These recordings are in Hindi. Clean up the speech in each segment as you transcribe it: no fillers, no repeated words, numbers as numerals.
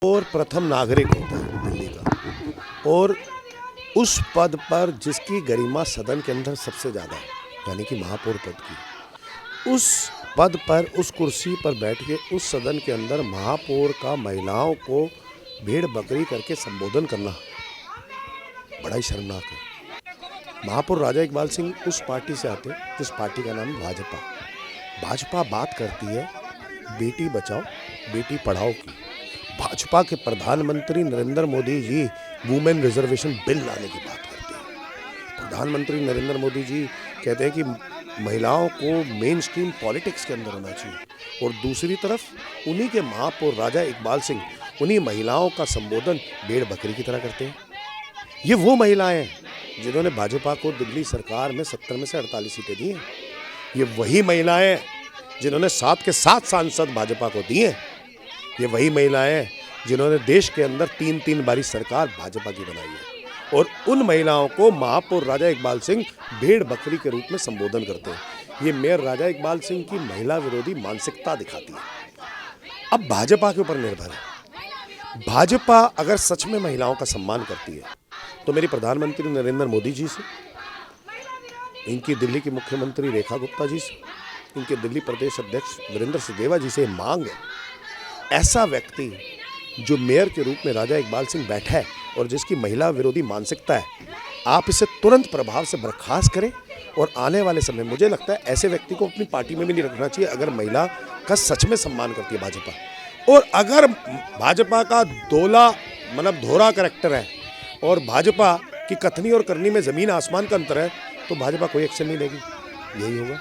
और प्रथम नागरिक होता है दिल्ली का, और उस पद पर जिसकी गरिमा सदन के अंदर सबसे ज़्यादा है, यानी कि महापौर पद की, उस पद पर, उस कुर्सी पर बैठ के उस सदन के अंदर महापौर का महिलाओं को भेड़ बकरी करके संबोधन करना बड़ा ही शर्मनाक है। महापौर राजा इकबाल सिंह उस पार्टी से आते जिस पार्टी का नाम भाजपा। भाजपा बात करती है बेटी बचाओ बेटी पढ़ाओ की। भाजपा के प्रधानमंत्री Narendra Modi ji women reservation bill लाने की बात करते हैं। प्रधानमंत्री नरेंद्र मोदी जी कहते हैं कि महिलाओं को मेन स्ट्रीम पॉलिटिक्स के अंदर होना चाहिए, और दूसरी तरफ उन्हीं के महापौर राजा इकबाल सिंह उन्हीं महिलाओं का संबोधन भेड़ बकरी की तरह करते हैं। ये वो महिलाएं हैं जिन्होंने भाजपा को दिल्ली सरकार में 70 में से 48 सीटें दी हैं। ये वही महिलाएं हैं जिन्होंने 7 के 7 सांसद भाजपा को दिए। ये वही महिलाएं हैं जिन्होंने देश के अंदर 3-3 बारी सरकार भाजपा की बनाई है, और उन महिलाओं को महापौर राजा इकबाल सिंह भेड़ बकरी के रूप में संबोधन करते हैं। ये मेयर राजा इकबाल सिंह की महिला विरोधी मानसिकता दिखाती है। अब भाजपा के ऊपर निर्भर है। भाजपा अगर सच में महिलाओं का सम्मान करती है तो मेरी प्रधानमंत्री नरेंद्र मोदी जी से, इनकी दिल्ली की मुख्यमंत्री रेखा गुप्ता जी से, इनके दिल्ली प्रदेश अध्यक्ष वीरेंद्र सिंह जी से मांग है, ऐसा व्यक्ति जो मेयर के रूप में राजा इकबाल सिंह बैठा है और जिसकी महिला विरोधी मानसिकता है, आप इसे तुरंत प्रभाव से बर्खास्त करें। और आने वाले समय मुझे लगता है ऐसे व्यक्ति को अपनी पार्टी में भी नहीं रखना चाहिए अगर महिला का सच में सम्मान करती है भाजपा। और अगर भाजपा का धोरा करैक्टर है और भाजपा की कथनी और करनी में ज़मीन आसमान का अंतर है, तो भाजपा कोई एक्शन नहीं लेगी। यही होगा।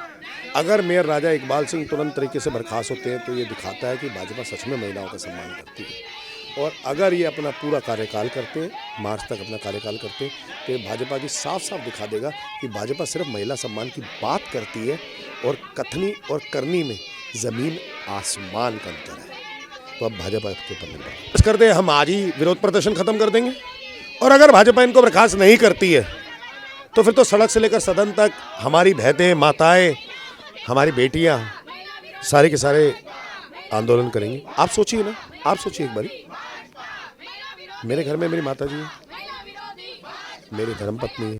अगर मेयर राजा इकबाल सिंह तुरंत तरीके से बर्खास्त होते हैं तो ये दिखाता है कि भाजपा सच में महिलाओं का सम्मान करती है। और अगर ये अपना पूरा कार्यकाल करते हैं, मार्च तक अपना कार्यकाल करते हैं, तो ये भाजपा की साफ साफ दिखा देगा कि भाजपा सिर्फ महिला सम्मान की बात करती है और कथनी और करनी में ज़मीन आसमान का अंतर है। तो अब भाजपा के ऊपर निर्भर कर दे, हम आज ही विरोध प्रदर्शन खत्म कर देंगे। और अगर भाजपा इनको बर्खास्त नहीं करती है तो फिर तो सड़क से लेकर सदन तक हमारी बहनें, माताएं, हमारी बेटियां सारे के सारे आंदोलन करेंगी। आप सोचिए ना, आप सोचिए एक बारी, मेरे घर में मेरी माता जी है, मेरी धर्मपत्नी है,